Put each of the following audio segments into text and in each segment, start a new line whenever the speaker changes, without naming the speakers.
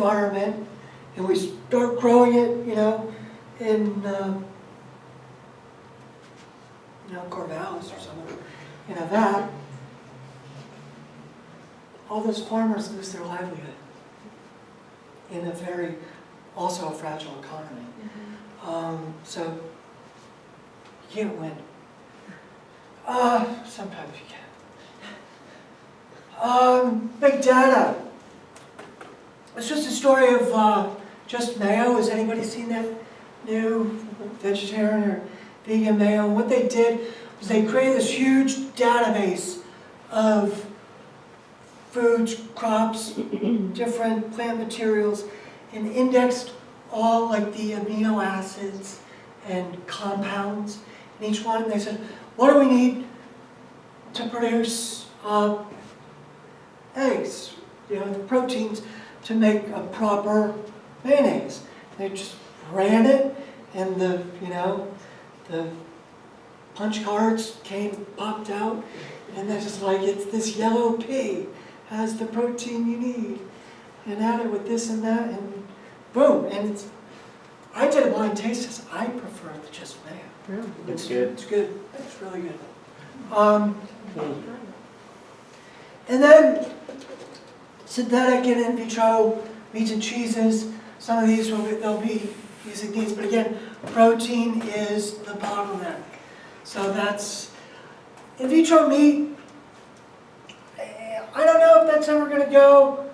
environment, and we start growing it, in Corvallis or something, that, all those farmers lose their livelihood in a very, also a fragile economy. So you can't win. Sometimes you can. Big data. It's just a story of Just Mayo. Has anybody seen that new vegetarian or vegan mayo? What they did was they created this huge database of foods, crops, different plant materials, and indexed all like the amino acids and compounds in each one. They said, what do we need to produce eggs, the proteins to make a proper mayonnaise? They just ran it, and the punch cards popped out, and they're just like, it's this yellow pea has the protein you need, and add it with this and that, and boom. And I did a blind taste test. I prefer the Just Mayo.
Really?
It's good. It's good. It's really good. And then synthetic and in vitro meats and cheeses. Some of these they'll be using these, but again, protein is the bottleneck. So that's in vitro meat. I don't know if that's ever going to go.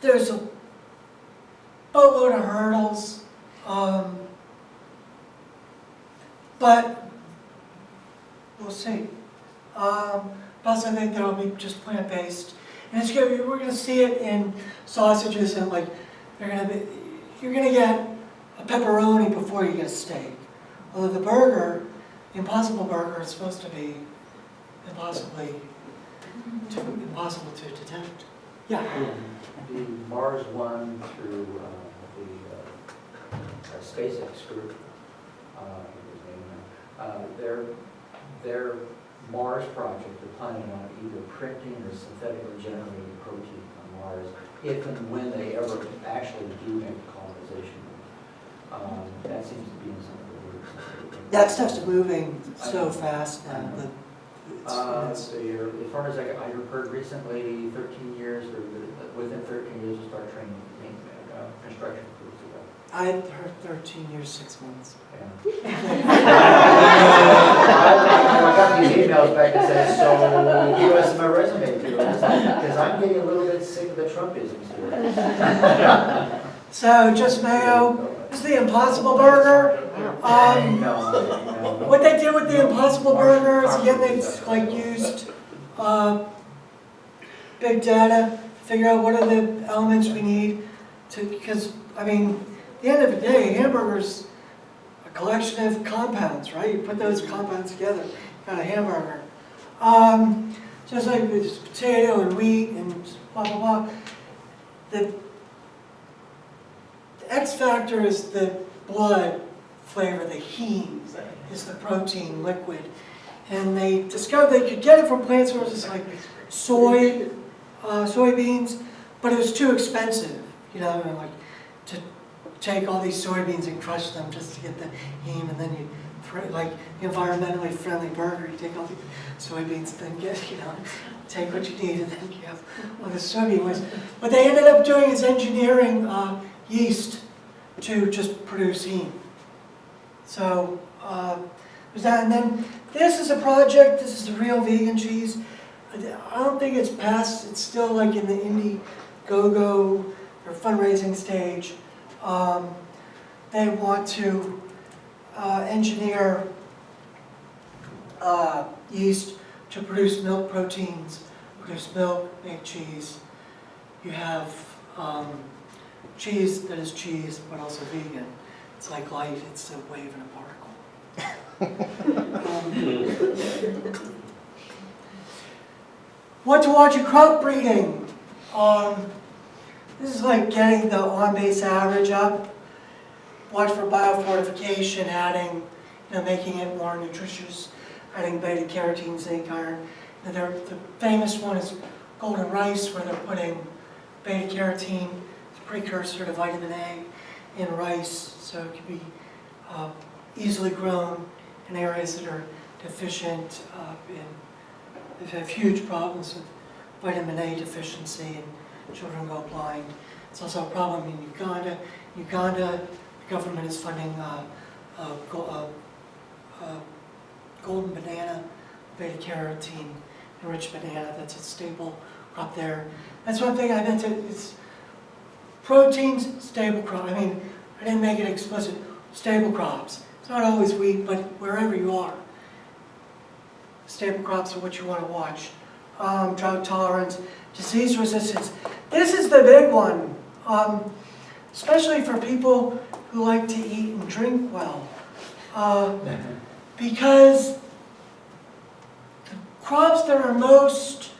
There's a boatload of hurdles, but we'll see. Plus, I think there will be just plant-based, and it's good. We're going to see it in sausages, and like you're going to get a pepperoni before you get a steak. Although the burger, the Impossible Burger, is supposed to be impossible to detect. Yeah.
The Mars One through the SpaceX group, their Mars project, they're planning on either printing or synthetically generating protein on Mars, if and when they ever actually do make the colonization. That seems to be in some of the works.
That stuff's moving so fast now.
Let's see here. As far as I heard recently, 13 years, or within 13 years, we'll start training construction crews to go.
I had heard 13 years, 6 months.
Yeah. I got these emails back that said, so give us my resume too. Because I'm getting a little bit sick of the Trumpisms here.
So, Just Mayo. This is the Impossible Burger. What they did with the Impossible Burger is, again, they used big data to figure out what are the elements we need to, because, I mean, at the end of the day, hamburger's a collection of compounds, right? You put those compounds together, you got a hamburger. Just like with potato and wheat and blah, blah, blah. The X factor is the blood flavor, the heme is the protein liquid. And they discovered they could get it from plant sources like soybeans, but it was too expensive, like to take all these soybeans and crush them just to get the heme, and then you, like the environmentally friendly burger, you take all the soybeans, then get, take what you need, and then you have all the soybean waste. What they ended up doing is engineering yeast to just produce heme. So there's that, and then this is a project. This is the real vegan cheese. I don't think it's passed. It's still like in the Indiegogo or fundraising stage. They want to engineer yeast to produce milk proteins, produce milk, make cheese. You have cheese that is cheese, but also vegan. It's like light, it's a wave and a particle. What to watch in crop breeding. This is like getting the on-base average up. Watch for biofortification, adding, making it more nutritious, adding beta-carotene, zinc, iron. And the famous one is golden rice, where they're putting beta-carotene is a precursor to vitamin A in rice, so it can be easily grown in areas that are deficient they've had huge problems with vitamin A deficiency and children go blind. It's also a problem in Uganda. Uganda, the government is funding golden banana, beta-carotene enriched banana. That's a staple crop there. That's one thing I meant to, it's proteins, stable crop. I mean, I didn't make it explicit. Stable crops. It's not always wheat, but wherever you are. Stable crops are what you want to watch. Drought tolerance, disease resistance. This is the big one, especially for people who like to eat and drink well. Because the crops that are most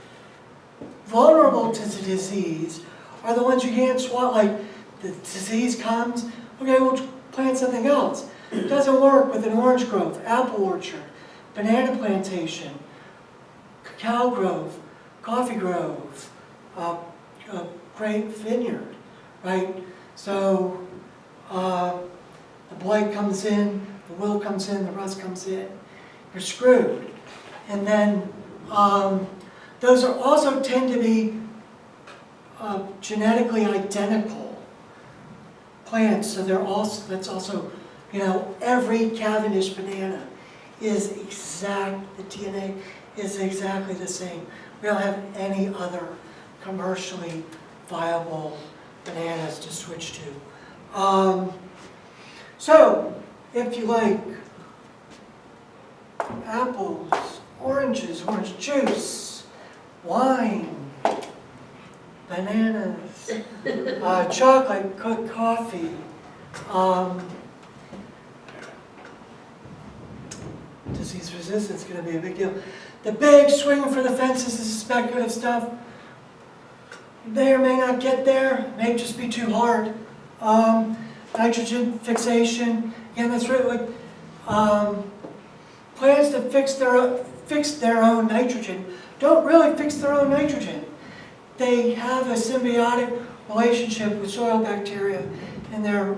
vulnerable to the disease are the ones you can't swat. Like the disease comes, okay, we'll plant something else. It doesn't work with an orange grove, apple orchard, banana plantation, cacao grove, coffee grove, grape vineyard, right? So the blight comes in, the wilt comes in, the rust comes in, you're screwed. And then those are also tend to be genetically identical plants, so they're also, that's also, you know, every Cavendish banana is the DNA is exactly the same. We don't have any other commercially viable bananas to switch to. So, if you like apples, oranges, orange juice, wine, bananas, chocolate, cooked coffee, disease resistance is going to be a big deal. The big swing for the fences is speculative stuff. May or may not get there, may just be too hard. Nitrogen fixation, again, that's really like plants that fix their own nitrogen don't really fix their own nitrogen. They have a symbiotic relationship with soil bacteria in their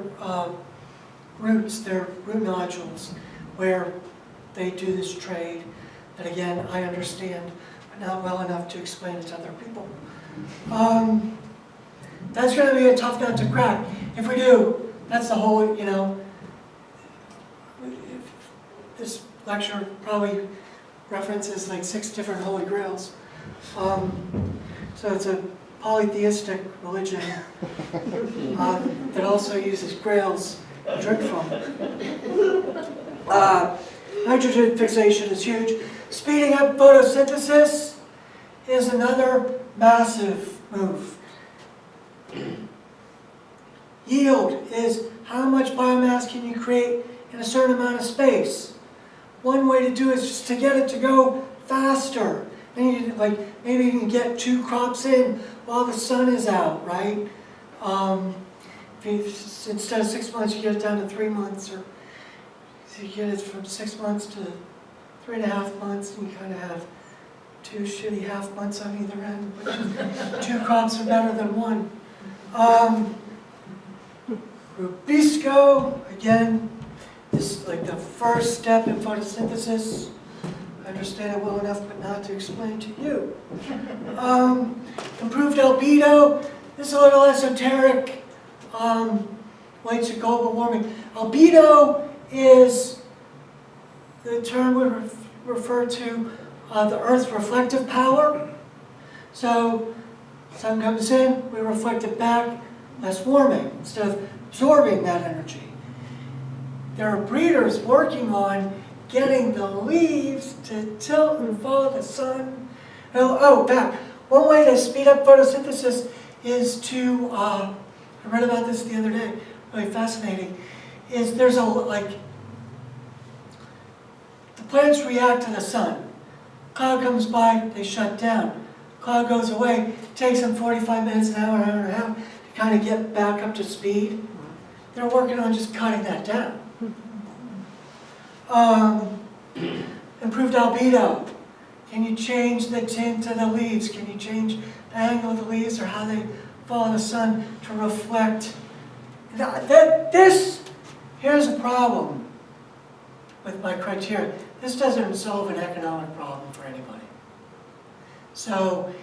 roots, their root nodules, where they do this trade that, again, I understand, but not well enough to explain it to other people. That's going to be a tough nut to crack. If we do, that's the whole, you know, this lecture probably references like 6 different holy grails. So it's a polytheistic religion that also uses grails to drink from. Nitrogen fixation is huge. Speeding up photosynthesis is another massive move. Yield is how much biomass can you create in a certain amount of space. One way to do it is just to get it to go faster. And you, like, maybe you can get 2 crops in while the sun is out, right? If you, instead of 6 months, you get it down to 3 months, or so you get it from 6 months to 3.5 months, and you kind of have 2 shitty half months on either end, but 2 crops are better than 1. Rubisco, again, is like the first step in photosynthesis. I understand it well enough, but not to explain to you. Improved albedo, this is a little esoteric, relates to global warming. Albedo is the term we refer to the Earth's reflective power. So, sun comes in, we reflect it back, less warming, instead of absorbing that energy. There are breeders working on getting the leaves to tilt and follow the sun. Back. One way to speed up photosynthesis is to, I read about this the other day, really fascinating, is there's the plants react to the sun. Cloud comes by, they shut down. Cloud goes away, it takes them 45 minutes, an hour and a half to kind of get back up to speed. They're working on just cutting that down. Improved albedo. Can you change the tint of the leaves? Can you change the angle of the leaves or how they fall in the sun to reflect. Here's a problem with my criteria. This doesn't solve an economic problem for anybody. So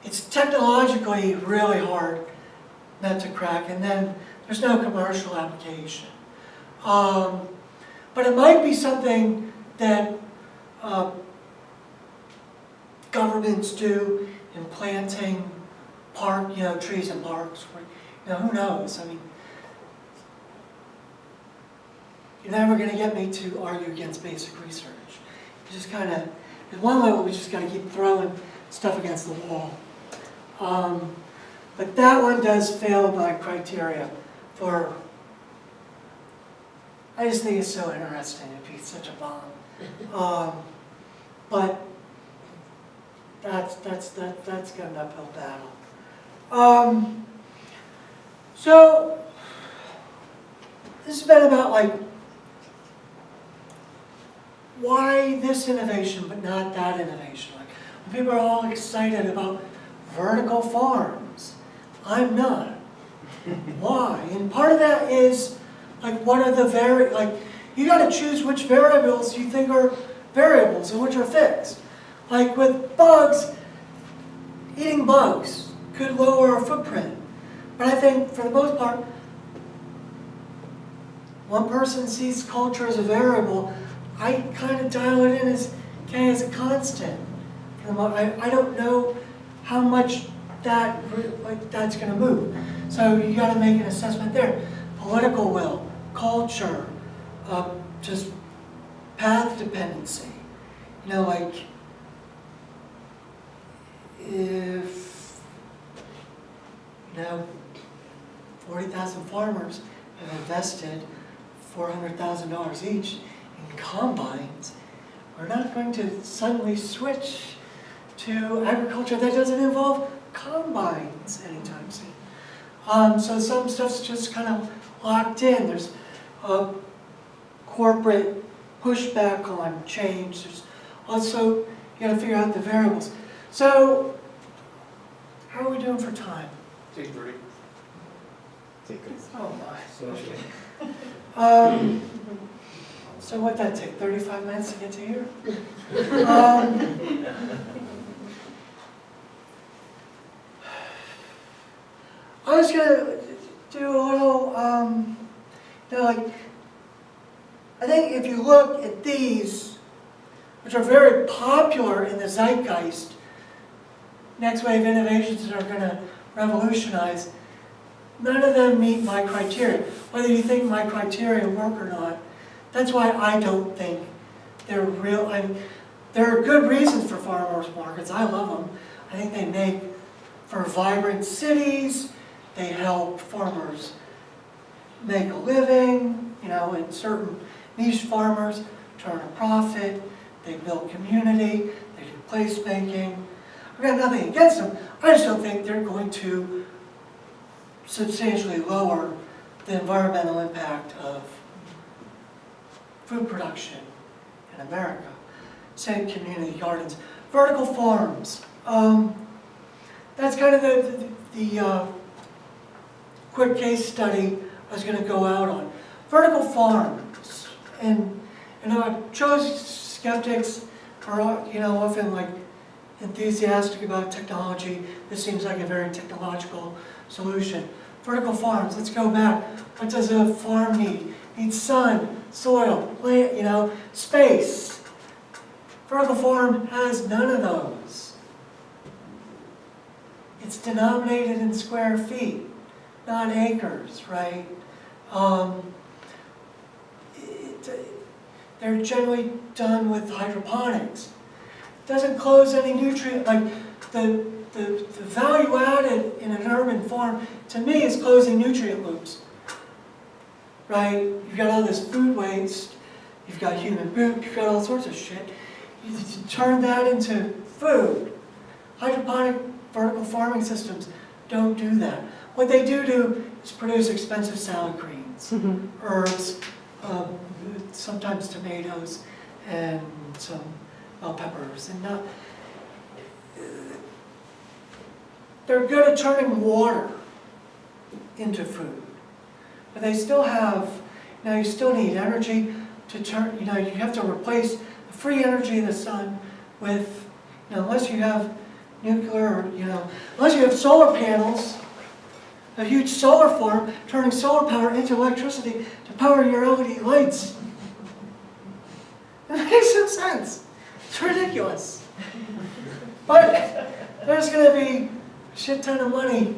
it's technologically really hard nut to crack, and then there's no commercial application. But it might be something that governments do in planting trees in parks. Who knows? I mean, you're never going to get me to argue against basic research. You just kind of, at one level, we just got to keep throwing stuff against the wall. But that one does fail my criteria for. I just think it's so interesting. It'd be such a bomb. But that's got an uphill battle. So this has been about why this innovation but not that innovation. Like when people are all excited about vertical farms, I'm not. Why? And part of that is what are the you got to choose which variables you think are variables and which are fixed. Like with bugs, eating bugs could lower our footprint. But I think for the most part, one person sees culture as a variable. I kind of dial it in as a constant. I don't know how much that's going to move. So you got to make an assessment there. Political will, culture, just path dependency. If 40,000 farmers have invested $400,000 each in combines, we're not going to suddenly switch to agriculture that doesn't involve combines anytime soon. So some stuff's just kind of locked in. There's corporate pushback on change. There's also, you got to figure out the variables. So, how are we doing for time?
Take 30. Take it.
Oh my. Okay. So what'd that take? 35 minutes to get to here? I was gonna do a little, I think if you look at these, which are very popular in the zeitgeist, next wave innovations that are going to revolutionize, none of them meet my criteria. Whether you think my criteria work or not, that's why I don't think they're real. There are good reasons for farmers markets. I love them. I think they make for vibrant cities. They help farmers make a living, and certain niche farmers turn a profit. They build community. They do placemaking. I've got nothing against them. I just don't think they're going to substantially lower the environmental impact of food production in America. Say community gardens. Vertical farms. That's kind of the quick case study I was going to go out on. Vertical farms. And I chose skeptics are often enthusiastic about technology. This seems like a very technological solution. Vertical farms, let's go back. What does a farm need? It needs sun, soil, land, space. Vertical farm has none of those. It's denominated in square feet, not acres, right? They're generally done with hydroponics. Doesn't close any nutrient, the value added in an urban farm, to me, is closing nutrient loops, right? You've got all this food waste, you've got human poop, you've got all sorts of shit. You turn that into food. Hydroponic vertical farming systems don't do that. What they do is produce expensive salad greens, herbs, sometimes tomatoes, and some bell peppers, and they're good at turning water into food. But they still have, you still need energy to turn, you have to replace the free energy of the sun with, unless you have nuclear, or, unless you have solar panels, a huge solar farm turning solar power into electricity to power your LED lights. It makes no sense. It's ridiculous. But there's going to be a shit ton of money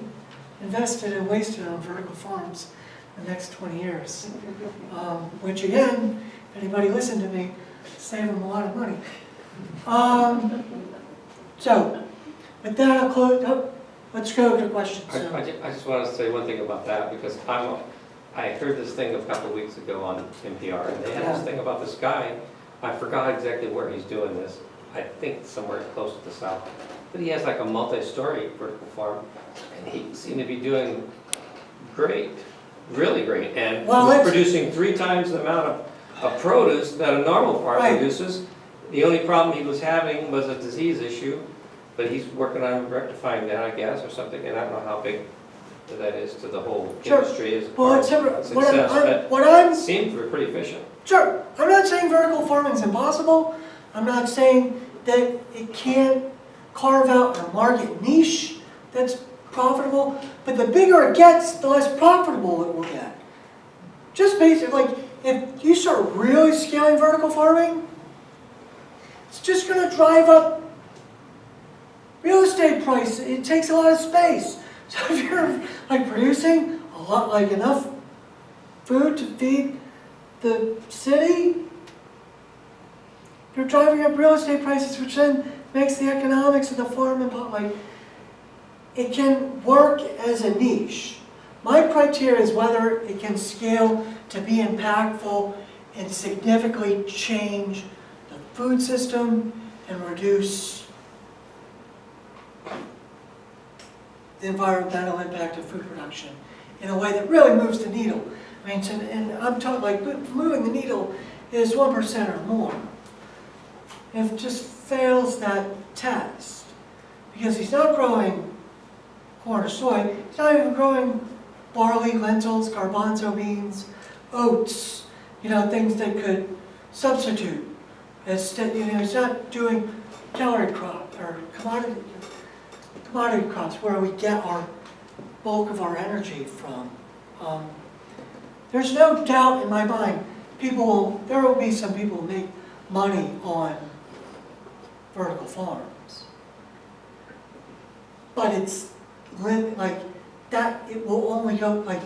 invested and wasted on vertical farms in the next 20 years. Which again, if anybody listened to me, save them a lot of money. So, with that I'll close. Let's go to questions.
I just want to say one thing about that, because I heard this thing a couple of weeks ago on NPR, and they had this thing about this guy. I forgot exactly where he's doing this. I think somewhere close to the south. But he has like a multi-story vertical farm, and he seemed to be doing great, really great, and was producing 3 times the amount of produce that a normal farm produces. The only problem he was having was a disease issue, but he's working on rectifying that, I guess, or something, and I don't know how big that is to the whole industry as part of success, but it seemed pretty efficient.
Sure, I'm not saying vertical farming is impossible. I'm not saying that it can't carve out a market niche that's profitable, but the bigger it gets, the less profitable it will get. Just basically, like, if you start really scaling vertical farming, it's just going to drive up real estate prices. It takes a lot of space. So if you're like producing a lot, like enough food to feed the city, you're driving up real estate prices, which then makes the economics of the farm like it can work as a niche. My criteria is whether it can scale to be impactful and significantly change the food system and reduce the environmental impact of food production in a way that really moves the needle. I mean, and I'm talking like moving the needle is 1% or more. If it just fails that test, because he's not growing corn or soy, he's not even growing barley, lentils, garbanzo beans, oats, things that could substitute. He's not doing calorie crop or commodity crops where we get our bulk of our energy from. There's no doubt in my mind, there will be some people who make money on vertical farms. But it's like that, it will only go, like,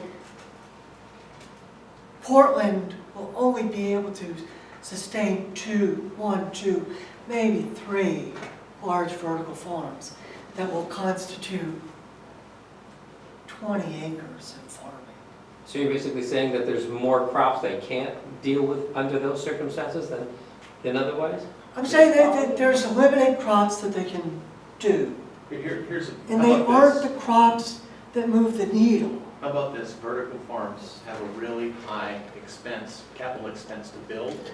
Portland will only be able to sustain 1, 2, maybe 3 large vertical farms that will constitute 20 acres of farming.
So you're basically saying that there's more crops they can't deal with under those circumstances than otherwise?
I'm saying that there's limited crops that they can do. And they aren't the crops that move the needle.
How about this? Vertical farms have a really high capital expense to build,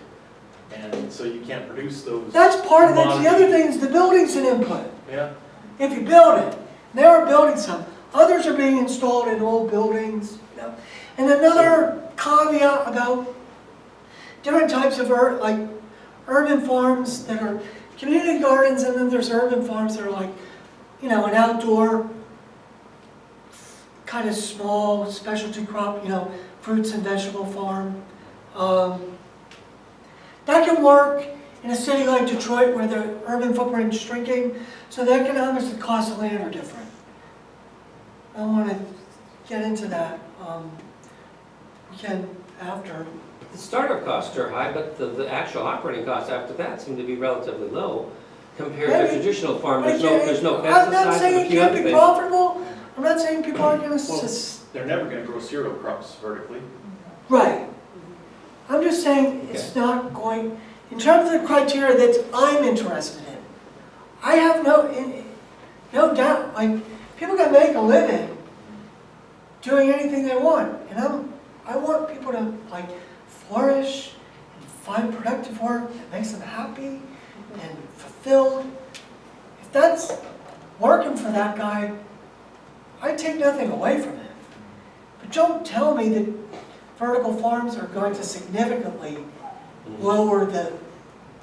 and so you can't produce those.
That's part of it. The other thing is the building's an input.
Yeah.
If you build it, they are building some. Others are being installed in old buildings. And another caveat about different types of urban farms that are community gardens, and then there's urban farms that are like, an outdoor kind of small specialty crop, fruits and vegetable farm. That can work in a city like Detroit where the urban footprint is shrinking, so the economics and cost of land are different. I don't want to get into that. We can after.
The startup costs are high, but the actual operating costs after that seem to be relatively low compared to traditional farm. There's no pesticides.
I'm not saying it can't be profitable. I'm not saying people aren't going to.
They're never going to grow cereal crops vertically.
Right. I'm just saying it's not going. In terms of the criteria that I'm interested in, I have no doubt. Like, people can make a living doing anything they want, and I want people to flourish and find productive work that makes them happy and fulfilled. If that's working for that guy, I take nothing away from it. But don't tell me that vertical farms are going to significantly lower the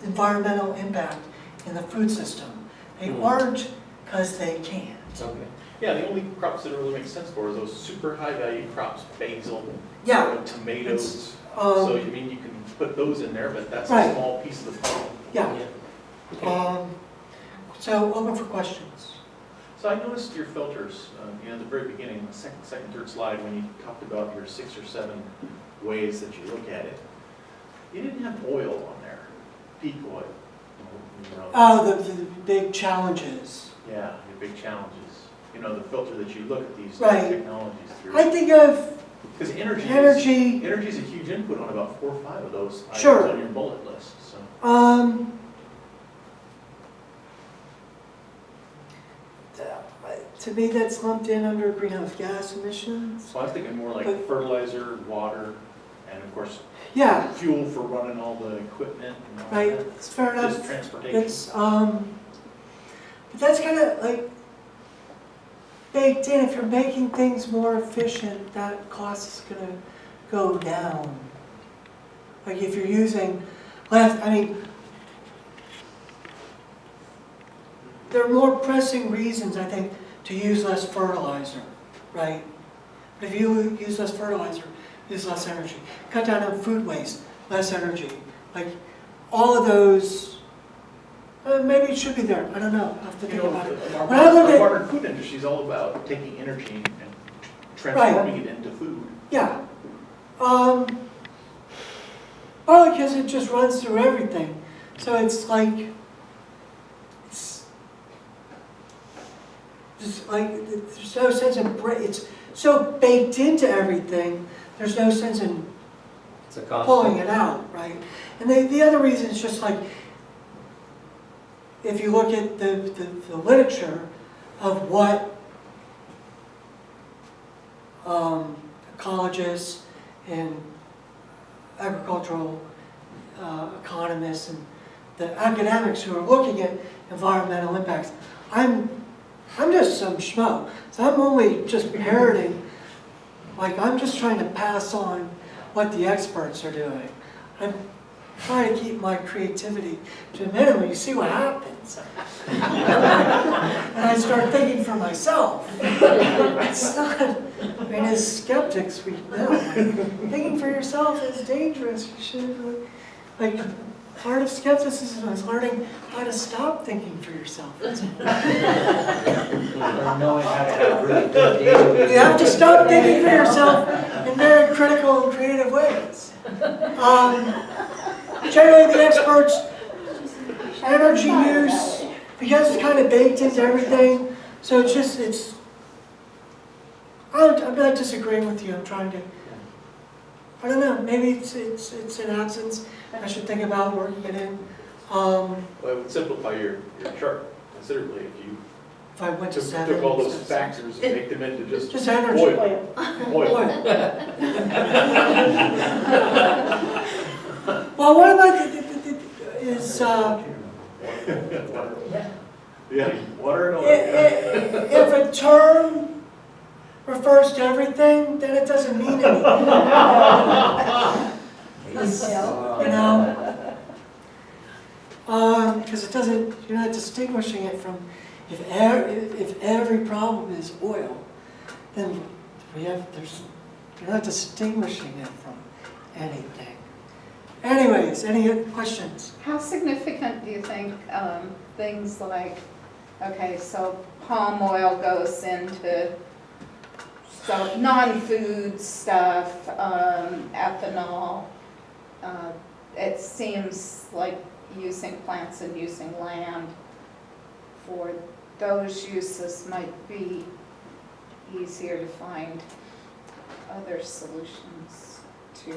environmental impact in the food system. They aren't because they can't.
Okay.
Yeah, the only crops that really make sense for is those super high value crops, basil,
Yeah.
tomatoes. So you mean you can put those in there, but that's
Right.
a small piece of the problem.
Yeah.
Okay.
So open for questions.
So I noticed your filters, at the very beginning, the second, third slide, when you talked about your 6 or 7 ways that you look at it. You didn't have oil on there, peak oil.
Oh, the big challenges.
Yeah, your big challenges. The filter that you look at these
Right.
technologies through.
I think of
Because energy is a huge input on about 4 or 5 of those items
Sure.
on your bullet list. So.
To me, that's lumped in under greenhouse gas emissions.
So I was thinking more like
But-
fertilizer, water, and of course
Yeah,
fuel for running all the equipment and all
right,
that.
it's fair enough.
Just transportation.
It's, but that's kind of like baked in. If you're making things more efficient, that cost is gonna go down. Like if you're using less, there are more pressing reasons, I think, to use less fertilizer, right? But if you use less fertilizer, use less energy. Cut down on food waste, less energy. Like all of those, maybe it should be there. I don't know. I have to think about it. When I look
Our
at,
modern food industry is all about taking energy and transforming it into food.
yeah. Probably because it just runs through everything. So it's like, it's just like, there's no sense in, it's so baked into everything, there's no sense in
It's a constant.
pulling it out, right? And the other reason is just like, if you look at the literature of what ecologists and agricultural economists and the academics who are looking at environmental impacts, I'm just some schmo. So I'm only just parroting, like I'm just trying to pass on what the experts are doing. I'm trying to keep my creativity to a minimum. You see what happens. And I start thinking for myself. It's not, as skeptics, we know. Thinking for yourself is dangerous. You should, part of skepticism is learning how to stop thinking for yourself.
Or knowing how to have really good data.
You have to stop thinking for yourself in very critical and creative ways. Generally, the experts, energy use, because it's kind of baked into everything, so I'm not disagreeing with you. I'm trying to, I don't know, maybe it's an absence. I should think about working it in.
Well, it would simplify your chart considerably if you
If I went to 7.
took all those factors and make them into just
energy.
oil.
Well, what about is
Yeah, water and oil.
if a term refers to everything, then it doesn't mean anything. Because it doesn't. You're not distinguishing it from. If every problem is oil, then you're not distinguishing it from anything. Anyways, any questions?
How significant do you think things like, okay, so palm oil goes into non-food stuff, ethanol, it seems like using plants and using land for those uses might be easier to find other solutions to.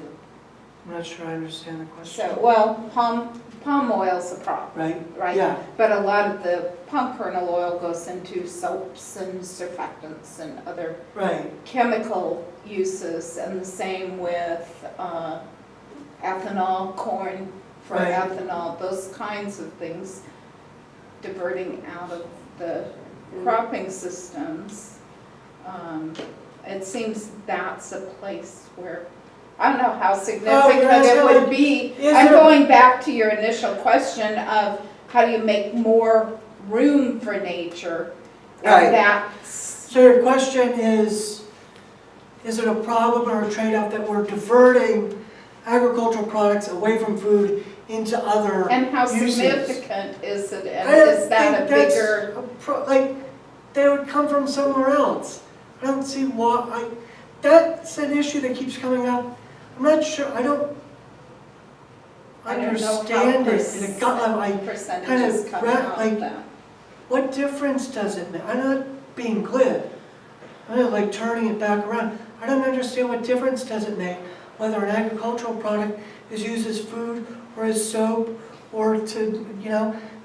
I'm not sure I understand the question.
So, well, palm oil's a problem,
Right?
right?
Yeah.
But a lot of the palm kernel oil goes into soaps and surfactants and other
Right.
chemical uses, and the same with ethanol, corn for
Right.
ethanol, those kinds of things diverting out of the cropping systems. It seems that's a place where, I don't know how significant
that's
it
really-
would be.
is
I'm
there-
going back to your initial question of how do you make more room for nature?
Right.
And that's,
So your question is it a problem or a trade-off that we're diverting agricultural products away from food into other
and how
uses?
significant is it, and
I don't
is that a
think that's
bigger?
like, they would come from somewhere else. I don't see why, that's an issue that keeps coming up. I'm not sure, I don't
I don't know
understand
how
it in a gut level. I
percentages come
gra-
out
like-
of that.
What difference does it make? I'm not being glib. I'm not like turning it back around. I don't understand what difference does it make whether an agricultural product is used as food or as soap or to,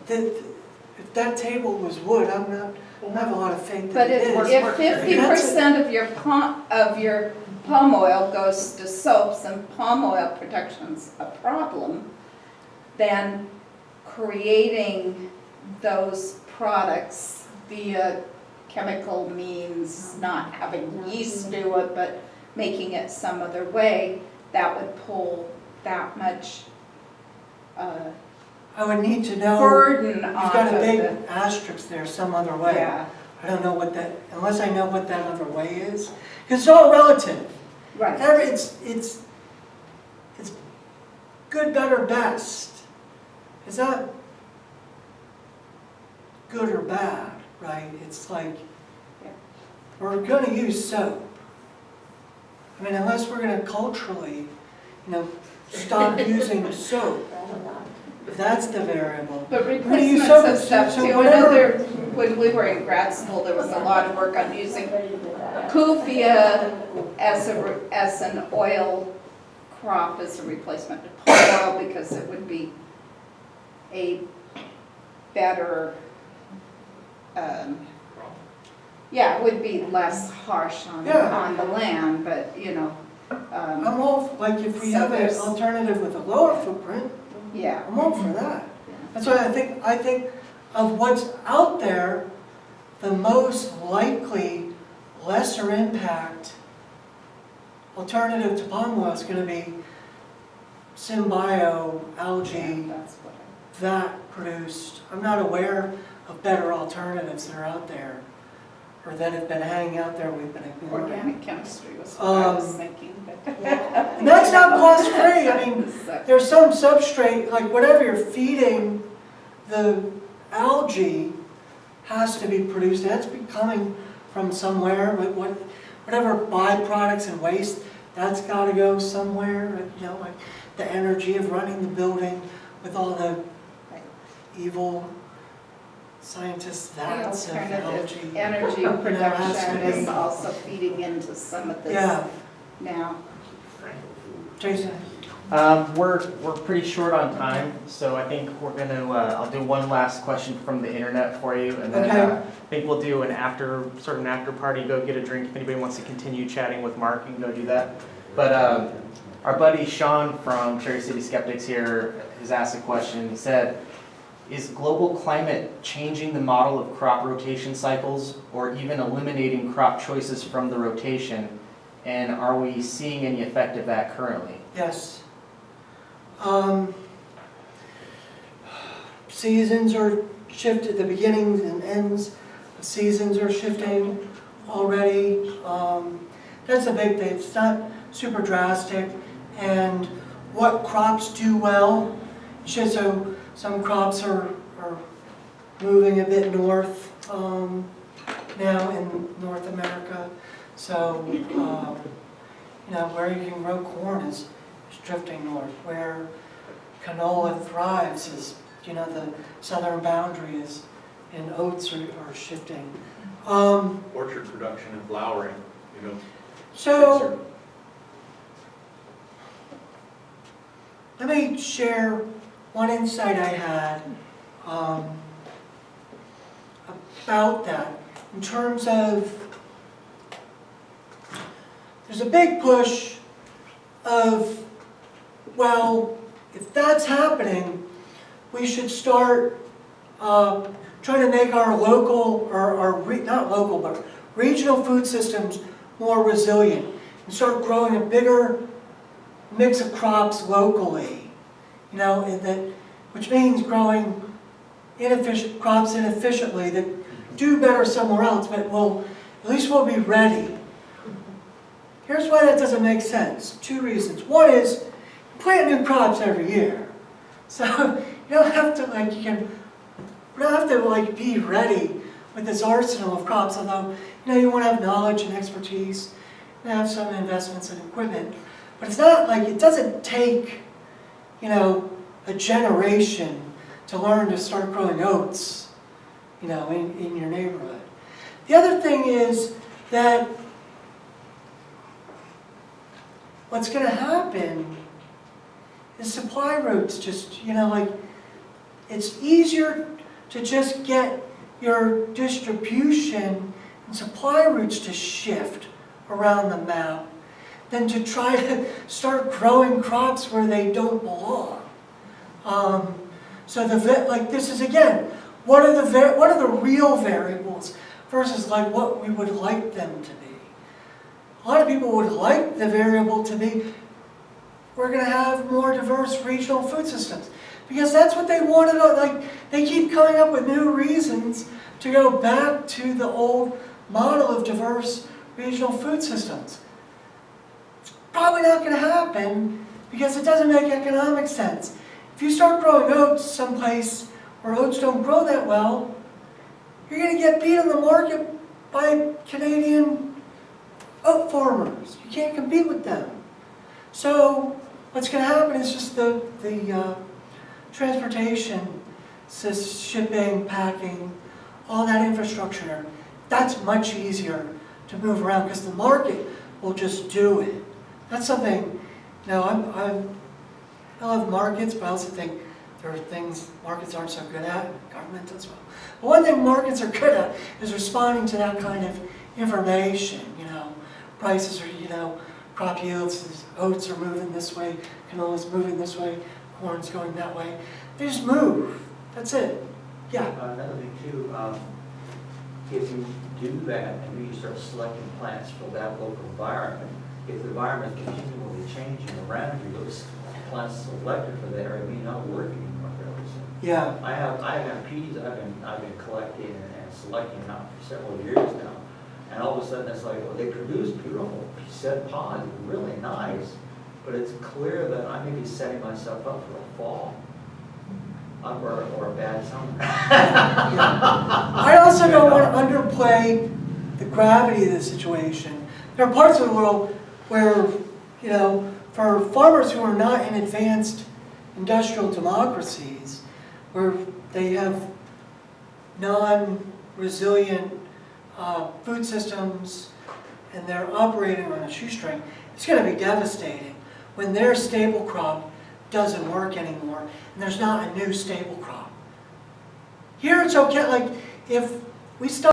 if that table was wood, I don't have a lot of faith
But
that it is.
if 50% of your palm oil goes to soaps and palm oil production's a problem, then creating those products via chemical means, not having yeast do it, but making it some other way, that would pull that much
I would need to know,
burden
you've
off
got a
of
big
the,
asterisk there some other way.
yeah,
I don't know what that, unless I know what that other way is. Because it's all relative.
right.
It's good, better, best. It's not good or bad, right? It's like,
Yeah.
we're gonna use soap. I mean, unless we're gonna culturally, stop using soap. That's the variable.
But
use
replacements
soap
of
as-
stuff
so
too.
whatever-
When we were in grad school, there was a lot of work on using Kufia as an oil crop as a replacement to palm oil because it would be a better, it would be less harsh on
Yeah.
the land, but
I'm all, like, if we
So
have an
there's-
alternative with a lower footprint,
yeah.
I'm all for that. That's why I think of what's out there, the most likely lesser impact alternative to palm oil is going to be symbio, algae,
That's what
that produced. I'm not aware of better alternatives that are out there or that have been hanging out there we've been ignoring.
organic chemistry was what I was thinking. But
And that's not cost free. I mean,
so-
there's some substrate, like whatever you're feeding the algae has to be produced. That's coming from somewhere, but whatever byproducts and waste, that's got to go somewhere. Like the energy of running the building with all the
Right.
evil scientists, that's of
The alternative
algae.
energy
has to
production is
be-
also feeding into some of this
Yeah,
now.
Jason.
We're pretty short on time, so I think we're gonna, I'll do one last question from the internet for you, and then
Okay.
I think we'll do an after party, go get a drink. If anybody wants to continue chatting with Mark, you can go do that. But our buddy Sean from City Skeptics here has asked a question. He said, is global climate changing the model of crop rotation cycles or even eliminating crop choices from the rotation? And are we seeing any effect of that currently?
Yes. Seasons are shifted, the beginnings and ends of seasons are shifting already. That's a big thing. It's not super drastic. And what crops do well, so some crops are moving a bit north now in North America. So, where you can grow corn is drifting north. Where canola thrives is, the southern boundary is, and oats are shifting.
Orchard production and flowering,
So, let me share one insight I had about that in terms of, there's a big push of, well, if that's happening, we should start trying to make our local, not local, but regional food systems more resilient and start growing a bigger mix of crops locally, you know, which means growing crops inefficiently that do better somewhere else, but at least we'll be ready. Here's why that doesn't make sense. 2 reasons. One is, you plant new crops every year. So you don't have to be ready with this arsenal of crops, although, you know, you want to have knowledge and expertise and have some investments in equipment. But it's not like, it doesn't take, you know, a generation to learn to start growing oats, you know, in your neighborhood. The other thing is that what's going to happen is supply routes just, you know, like, it's easier to just get your distribution and supply routes to shift around the map than to try to start growing crops where they don't belong. So like this is, again, what are the real variables versus like what we would like them to be. A lot of people would like the variable to be, we're going to have more diverse regional food systems. Because that's what they wanted, like, they keep coming up with new reasons to go back to the old model of diverse regional food systems. It's probably not going to happen because it doesn't make economic sense. If you start growing oats someplace where oats don't grow that well, you're going to get beat on the market by Canadian oat farmers. You can't compete with them. So what's going to happen is just the transportation, shipping, packing, all that infrastructure, that's much easier to move around because the market will just do it. That's something, you know, I love markets, but I also think there are things markets aren't so good at, government as well. But one thing markets are good at is responding to that kind of information, you know, prices are, you know, crop yields, oats are moving this way, canola's moving this way, corn's going that way. They just move. That's it. Yeah.
Another thing too, if you do that and you start selecting plants for that local environment, if the environment is continually changing around you, those plants selected for that area may not work anymore fairly soon.
Yeah.
I have peas I've been collecting and selecting now for several years now, and all of a sudden it's like, well, they produce beautiful set pods, really nice. But it's clear that I may be setting myself up for a fall or a bad summer.
I also don't want to underplay the gravity of the situation. There are parts of the world where, you know, for farmers who are not in advanced industrial democracies, where they have non-resilient food systems and they're operating on a shoestring, it's going to be devastating when their staple crop doesn't work anymore and there's not a new staple crop. Here it's okay, like if we stop